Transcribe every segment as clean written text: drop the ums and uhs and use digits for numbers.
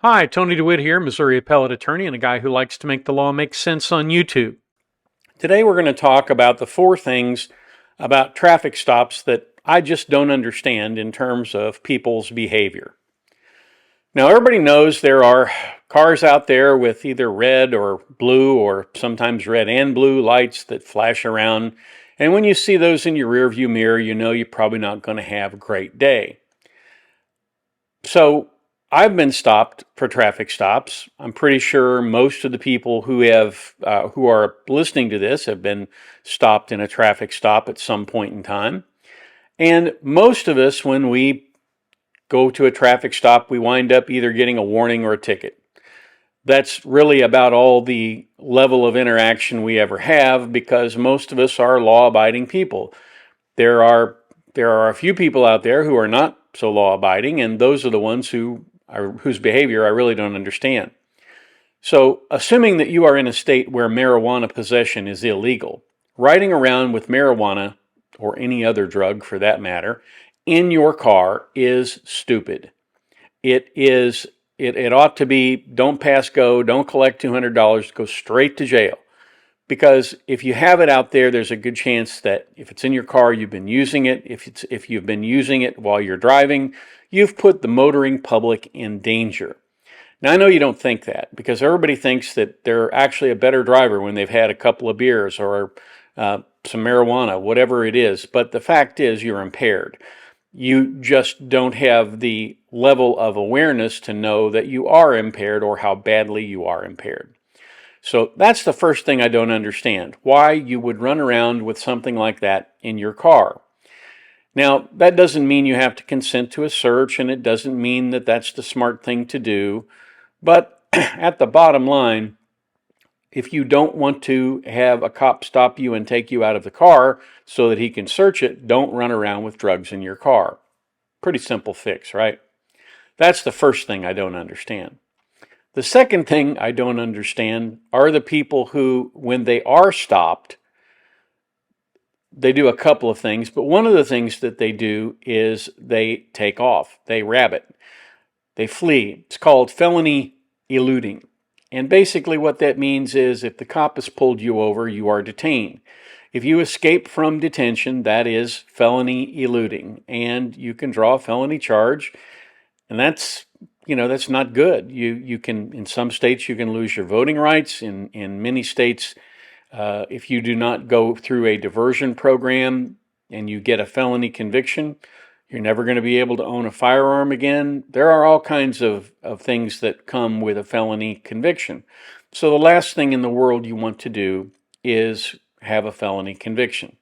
Hi, Tony DeWitt here, Missouri appellate attorney and a guy who likes to make the law make sense on YouTube. Today we're going to talk about the 4 things about traffic stops that I just don't understand in terms of people's behavior. Now, everybody knows there are cars out there with either red or blue or sometimes red and blue lights that flash around. And when you see those in your rearview mirror, you know you're probably not going to have a great day. So I've been stopped for traffic stops. I'm pretty sure most of the people who are listening to this have been stopped in a traffic stop at some point in time. And most of us, when we go to a traffic stop, we wind up either getting a warning or a ticket. That's really about all the level of interaction we ever have because most of us are law-abiding people. There are a few people out there who are not so law-abiding, and those are the ones whose behavior I really don't understand. So, assuming that you are in a state where marijuana possession is illegal, riding around with marijuana, or any other drug for that matter, in your car is stupid. It ought to be don't pass go, don't collect $200, go straight to jail. Because if you have it out there, there's a good chance that if it's in your car, you've been using it. If you've been using it while you're driving, you've put the motoring public in danger. Now, I know you don't think that because everybody thinks that they're actually a better driver when they've had a couple of beers or some marijuana, whatever it is. But the fact is you're impaired. You just don't have the level of awareness to know that you are impaired or how badly you are impaired. So that's the first thing I don't understand, why you would run around with something like that in your car. Now, that doesn't mean you have to consent to a search, and it doesn't mean that that's the smart thing to do. But at the bottom line, if you don't want to have a cop stop you and take you out of the car so that he can search it, don't run around with drugs in your car. Pretty simple fix, right? That's the first thing I don't understand. The second thing I don't understand are the people who, when they are stopped, they do a couple of things, but one of the things that they do is they take off, they rabbit, they flee. It's called felony eluding. And basically what that means is if the cop has pulled you over, you are detained. If you escape from detention, that is felony eluding, and you can draw a felony charge, and that's not good. You can, in some states, you can lose your voting rights. In many states, if you do not go through a diversion program and you get a felony conviction, you're never going to be able to own a firearm again. There are all kinds of things that come with a felony conviction. So the last thing in the world you want to do is have a felony conviction.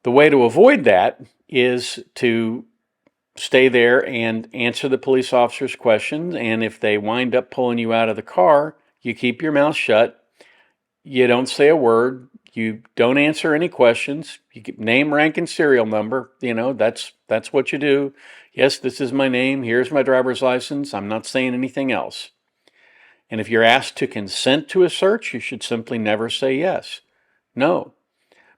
The way to avoid that is to stay there and answer the police officer's questions, and if they wind up pulling you out of the car, you keep your mouth shut, you don't say a word, you don't answer any questions, you get name, rank, and serial number, that's what you do. Yes, this is my name, here's my driver's license, I'm not saying anything else. And if you're asked to consent to a search, you should simply never say yes. No,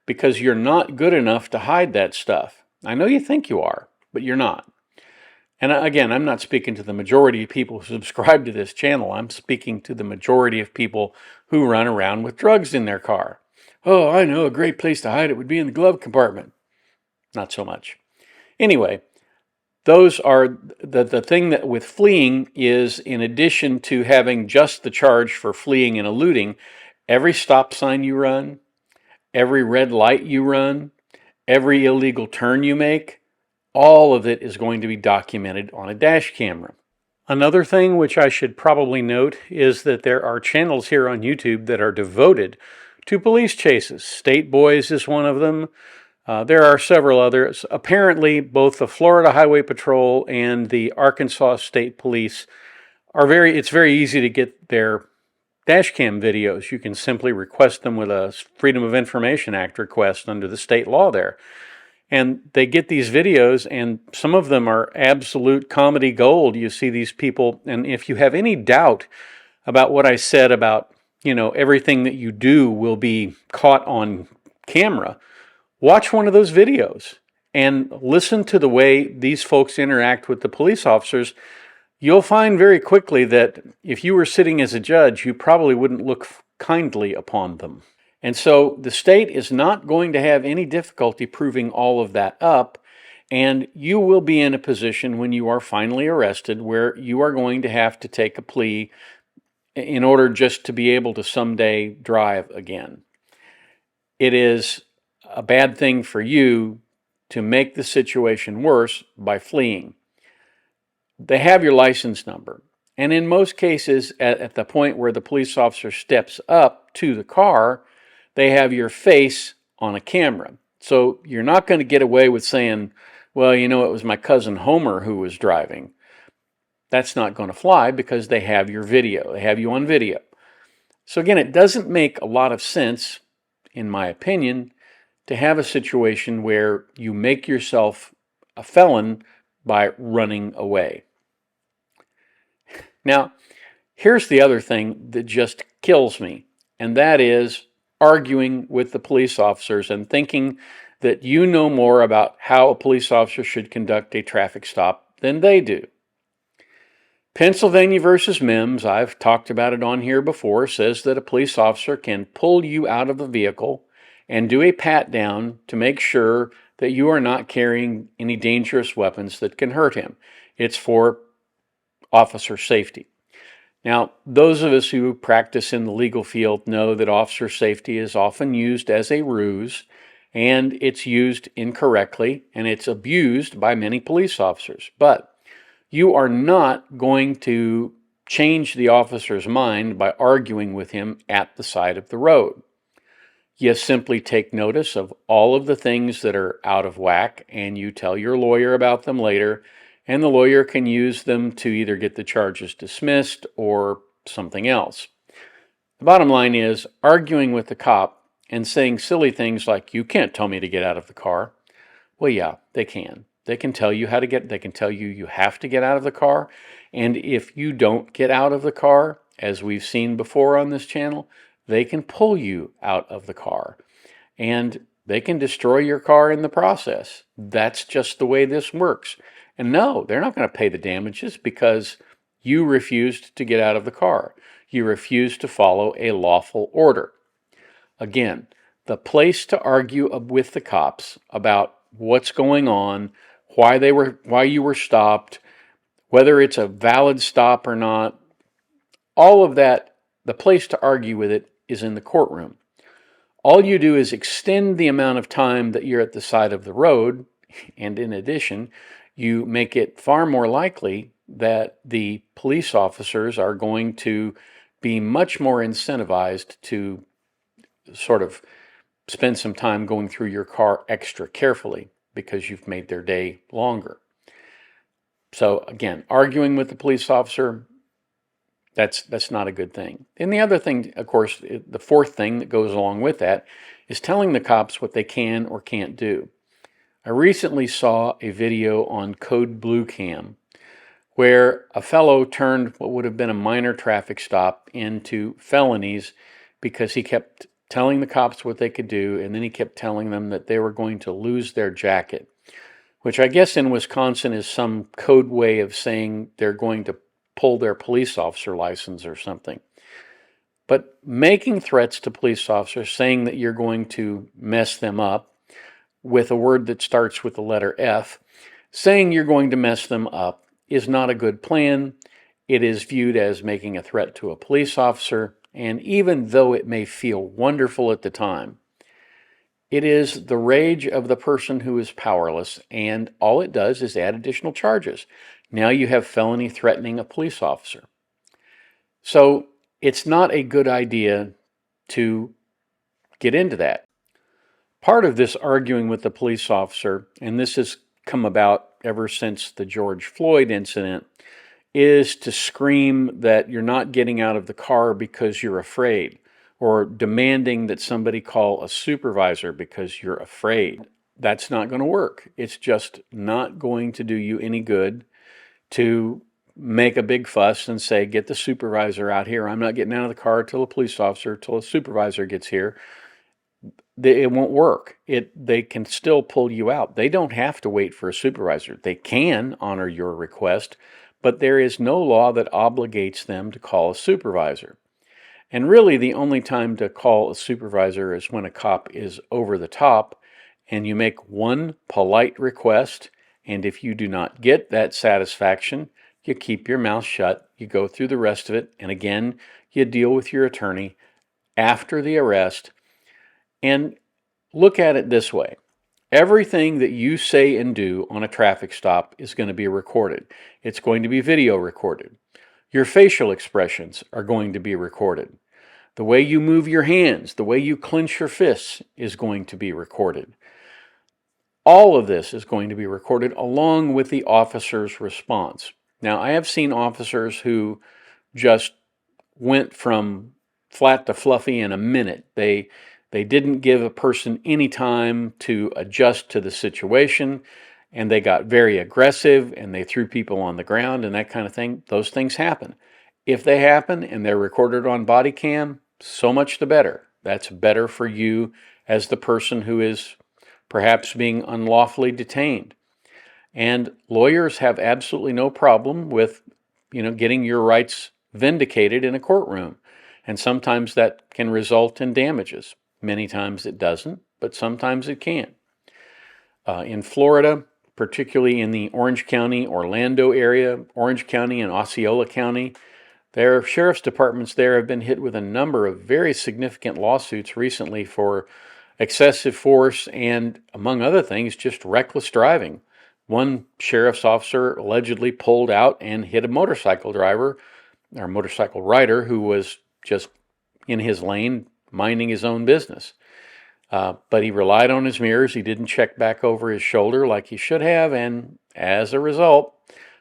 because you're not good enough to hide that stuff. I know you think you are, but you're not. And again, I'm not speaking to the majority of people who subscribe to this channel. I'm speaking to the majority of people who run around with drugs in their car. Oh, I know, a great place to hide it would be in the glove compartment. Not so much. Anyway, those are the thing that with fleeing is, in addition to having just the charge for fleeing and eluding, every stop sign you run, every red light you run, every illegal turn you make, all of it is going to be documented on a dash camera. Another thing which I should probably note is that there are channels here on YouTube that are devoted to police chases. State Boys is one of them. There are several others. Apparently, both the Florida Highway Patrol and the Arkansas State Police it's very easy to get their dash cam videos. You can simply request them with a Freedom of Information Act request under the state law there. And they get these videos, and some of them are absolute comedy gold. You see these people, and if you have any doubt about what I said about, everything that you do will be caught on camera, watch one of those videos and listen to the way these folks interact with the police officers. You'll find very quickly that if you were sitting as a judge, you probably wouldn't look kindly upon them. And so the state is not going to have any difficulty proving all of that up. And you will be in a position when you are finally arrested where you are going to have to take a plea in order just to be able to someday drive again. It is a bad thing for you to make the situation worse by fleeing. They have your license number. And in most cases, at the point where the police officer steps up to the car, they have your face on a camera. So you're not going to get away with saying, well, it was my cousin Homer who was driving. That's not going to fly because they have your video. They have you on video. So again, it doesn't make a lot of sense, in my opinion, to have a situation where you make yourself a felon by running away. Now, here's the other thing that just kills me, and that is arguing with the police officers and thinking that you know more about how a police officer should conduct a traffic stop than they do. Pennsylvania versus Mims, I've talked about it on here before, says that a police officer can pull you out of a vehicle and do a pat down to make sure that you are not carrying any dangerous weapons that can hurt him. It's for officer safety. Now, those of us who practice in the legal field know that officer safety is often used as a ruse, and it's used incorrectly, and it's abused by many police officers. But you are not going to change the officer's mind by arguing with him at the side of the road. You simply take notice of all of the things that are out of whack, and you tell your lawyer about them later, and the lawyer can use them to either get the charges dismissed or something else. The bottom line is, arguing with the cop and saying silly things like, you can't tell me to get out of the car. Well, yeah, they can. They can tell you they can tell you you have to get out of the car. And if you don't get out of the car, as we've seen before on this channel, they can pull you out of the car. And they can destroy your car in the process. That's just the way this works. And no, they're not going to pay the damages because you refused to get out of the car. You refused to follow a lawful order. Again, the place to argue with the cops about what's going on, why you were stopped, whether it's a valid stop or not, all of that, the place to argue with it is in the courtroom. All you do is extend the amount of time that you're at the side of the road, and in addition, you make it far more likely that the police officers are going to be much more incentivized to sort of spend some time going through your car extra carefully because you've made their day longer. So again, arguing with the police officer, that's not a good thing. And the other thing, of course, the fourth thing that goes along with that is telling the cops what they can or can't do. I recently saw a video on Code Blue Cam where a fellow turned what would have been a minor traffic stop into felonies because he kept telling the cops what they could do, and then he kept telling them that they were going to lose their jacket, which I guess in Wisconsin is some code way of saying they're going to pull their police officer license or something. But making threats to police officers, saying that you're going to mess them up with a word that starts with the letter F, saying you're going to mess them up is not a good plan. It is viewed as making a threat to a police officer, and even though it may feel wonderful at the time, it is the rage of the person who is powerless, and all it does is add additional charges. Now you have felony threatening a police officer. So it's not a good idea to get into that. Part of this arguing with the police officer, and this has come about ever since the George Floyd incident, is to scream that you're not getting out of the car because you're afraid, or demanding that somebody call a supervisor because you're afraid. That's not going to work. It's just not going to do you any good to make a big fuss and say, get the supervisor out here. I'm not getting out of the car till a police officer, till a supervisor gets here. It won't work. They can still pull you out. They don't have to wait for a supervisor. They can honor your request, but there is no law that obligates them to call a supervisor. And really, the only time to call a supervisor is when a cop is over the top and you make one polite request, and if you do not get that satisfaction, you keep your mouth shut, you go through the rest of it, and again, you deal with your attorney after the arrest. And look at it this way. Everything that you say and do on a traffic stop is going to be recorded. It's going to be video recorded. Your facial expressions are going to be recorded. The way you move your hands, the way you clench your fists is going to be recorded. All of this is going to be recorded along with the officer's response. Now, I have seen officers who just went from flat to fluffy in a minute. They didn't give a person any time to adjust to the situation, and they got very aggressive, and they threw people on the ground and that kind of thing. Those things happen. If they happen and they're recorded on body cam, so much the better. That's better for you as the person who is perhaps being unlawfully detained. And lawyers have absolutely no problem with, getting your rights vindicated in a courtroom. And sometimes that can result in damages. Many times it doesn't, but sometimes it can. In Florida, particularly in the Orange County, Orlando area, Orange County and Osceola County, their sheriff's departments there have been hit with a number of very significant lawsuits recently for excessive force and, among other things, just reckless driving. One sheriff's officer allegedly pulled out and hit a motorcycle driver, or motorcycle rider, who was just in his lane, minding his own business. But he relied on his mirrors. He didn't check back over his shoulder like he should have, and as a result,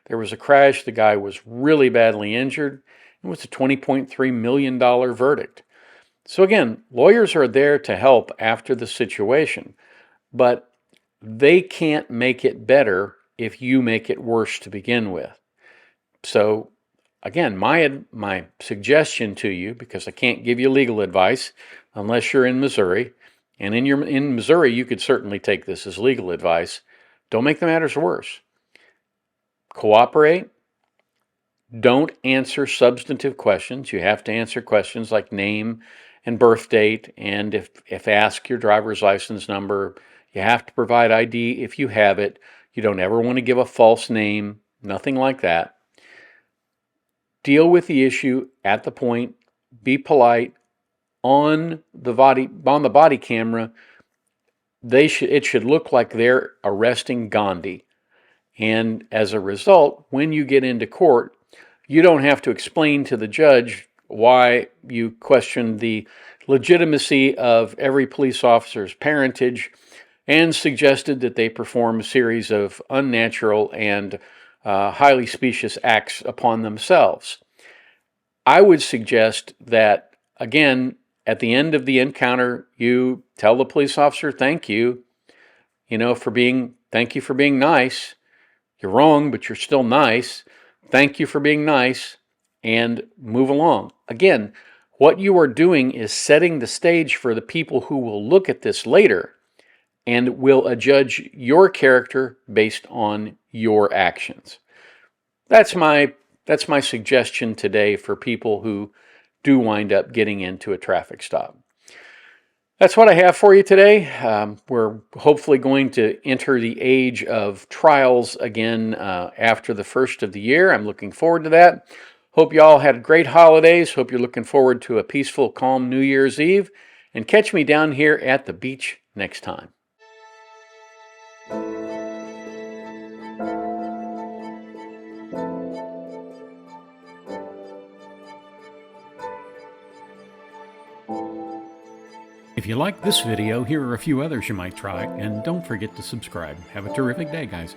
there was a crash. The guy was really badly injured. It was a $20.3 million verdict. So again, lawyers are there to help after the situation, but they can't make it better if you make it worse to begin with. So again, my suggestion to you, because I can't give you legal advice unless you're in Missouri, and in Missouri you could certainly take this as legal advice, don't make the matters worse. Cooperate. Don't answer substantive questions. You have to answer questions like name and birth date, and if asked, your driver's license number. You have to provide ID if you have it. You don't ever want to give a false name, nothing like that. Deal with the issue at the point. Be polite. On the body camera, it should look like they're arresting Gandhi. And as a result, when you get into court, you don't have to explain to the judge why you questioned the legitimacy of every police officer's parentage and suggested that they perform a series of unnatural and highly specious acts upon themselves. I would suggest that, again, at the end of the encounter, you tell the police officer, thank you for being nice. You're wrong, but you're still nice. Thank you for being nice, and move along. Again, what you are doing is setting the stage for the people who will look at this later and will adjudge your character based on your actions. That's my suggestion today for people who do wind up getting into a traffic stop. That's what I have for you today. We're hopefully going to enter the age of trials again after the first of the year. I'm looking forward to that. Hope you all had great holidays. Hope you're looking forward to a peaceful, calm New Year's Eve. And catch me down here at the beach next time. If you like this video, here are a few others you might try, and don't forget to subscribe. Have a terrific day, guys.